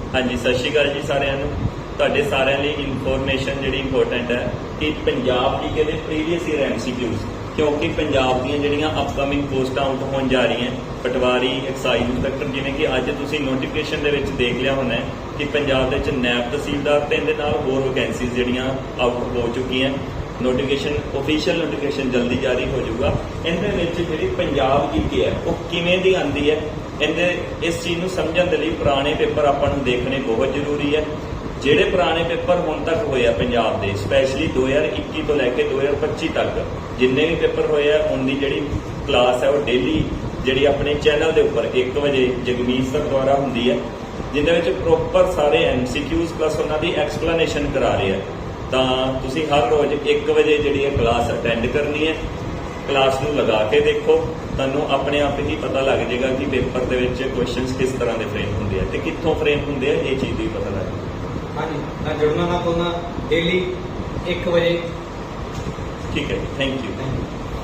हाँ जी, सत श्री अकाल जी सारिਆਂ ਨੂੰ। ਤੁਹਾਡੇ ਸਾਰਿਆਂ ਲਈ ਇਨਫੋਰਮੇਸ਼ਨ ਜਿਹੜੀ ਇੰਪੋਰਟੈਂਟ ਹੈ ਕਿ ਪੰਜਾਬ ਕੀ ਦੇ ਪ੍ਰੀਵੀਅਸ ਈਅਰ ਐਮਸੀਕਿਊਜ਼, ਕਿਉਂਕਿ ਪੰਜਾਬ ਦੀਆਂ ਜਿਹੜੀਆਂ ਅਪਕਮਿੰਗ ਪੋਸਟਾਂ ਆਊਟ ਹੋਣ ਜਾ ਰਹੀਆਂ, ਪਟਵਾਰੀ, ਐਕਸਾਈਜ਼ ਇੰਸਪੈਕਟਰ, ਜਿਵੇਂ ਕਿ ਅੱਜ ਤੁਸੀਂ ਨੋਟੀਫਿਕੇਸ਼ਨ ਦੇ ਵਿੱਚ ਦੇਖ ਲਿਆ ਹੋਣਾ ਕਿ ਪੰਜਾਬ ਦੇ ਵਿੱਚ ਨੈਬ ਤਹਿਸੀਲਦਾਰ ਤੇ ਇਹਦੇ ਨਾਲ ਹੋਰ ਵੈਕੈਂਸੀਜ਼ ਜਿਹੜੀਆਂ ਆਊਟ ਹੋ ਚੁੱਕੀਆਂ। ਨੋਟੀਫਿਕੇਸ਼ਨ ਓਫੀਸ਼ੀਅਲ ਨੋਟੀਫਿਕੇਸ਼ਨ ਜਲਦੀ ਜਾਰੀ ਹੋ ਜਾਊਗਾ। ਇਹਦੇ ਵਿੱਚ ਜਿਹੜੀ ਪੰਜਾਬ ਕੀ ਹੈ ਉਹ ਕਿਵੇਂ ਦੀ ਆਉਂਦੀ ਹੈ, ਇਹਦੇ ਇਸ ਚੀਜ਼ ਨੂੰ ਸਮਝਣ ਦੇ ਲਈ ਪੁਰਾਣੇ ਪੇਪਰ ਆਪਾਂ ਨੂੰ ਦੇਖਣੇ ਬਹੁਤ ਜ਼ਰੂਰੀ ਹੈ। ਜਿਹੜੇ ਪੁਰਾਣੇ ਪੇਪਰ ਹੁਣ ਤੱਕ ਹੋਏ ਆ ਪੰਜਾਬ ਦੇ, ਸਪੈਸ਼ਲੀ 2021 ਤੋਂ ਲੈ ਕੇ 2025 ਤੱਕ ਜਿੰਨੇ ਵੀ ਪੇਪਰ ਹੋਏ ਆ, ਉਹਦੀ ਜਿਹੜੀ ਕਲਾਸ ਹੈ ਉਹ ਡੇਲੀ ਜਿਹੜੀ ਆਪਣੇ ਚੈਨਲ ਦੇ ਉੱਪਰ 1 ਵਜੇ ਜਗਮੀਤ ਸਰ ਦੁਆਰਾ ਹੁੰਦੀ ਹੈ, ਜਿਹਦੇ ਵਿੱਚ ਪ੍ਰੋਪਰ ਸਾਰੇ ਐਮਸੀਕਿਊਜ਼ ਪਲੱਸ ਉਹਨਾਂ ਦੀ ਐਕਸਪਲੇਨੇਸ਼ਨ ਕਰਾ ਰਹੇ ਆ। ਤਾਂ ਤੁਸੀਂ ਹਰ ਰੋਜ਼ 1 ਵਜੇ ਜਿਹੜੀ ਹੈ ਕਲਾਸ ਅਟੈਂਡ ਕਰਨੀ ਹੈ। ਕਲਾਸ ਨੂੰ ਲਗਾ ਕੇ ਦੇਖੋ, ਤੁਹਾਨੂੰ ਆਪਣੇ ਆਪ ਹੀ ਪਤਾ ਲੱਗ ਜਾਏਗਾ ਕਿ ਪੇਪਰ ਦੇ ਵਿੱਚ ਕੁਐਸਚਨਸ ਕਿਸ ਤਰ੍ਹਾਂ ਦੇ ਫਰੇਮ ਹੁੰਦੇ ਆ ਤੇ ਕਿੱਥੋਂ ਫਰੇਮ ਹੁੰਦੇ ਆ, ਇਹ ਚੀਜ਼ ਵੀ ਪਤਾ ਲੱਗ ਜਾਏਗਾ। हाँ जी, ना जुड़ना ना भूलना, डेली 1 बजे। ठीक है, थैंक यू।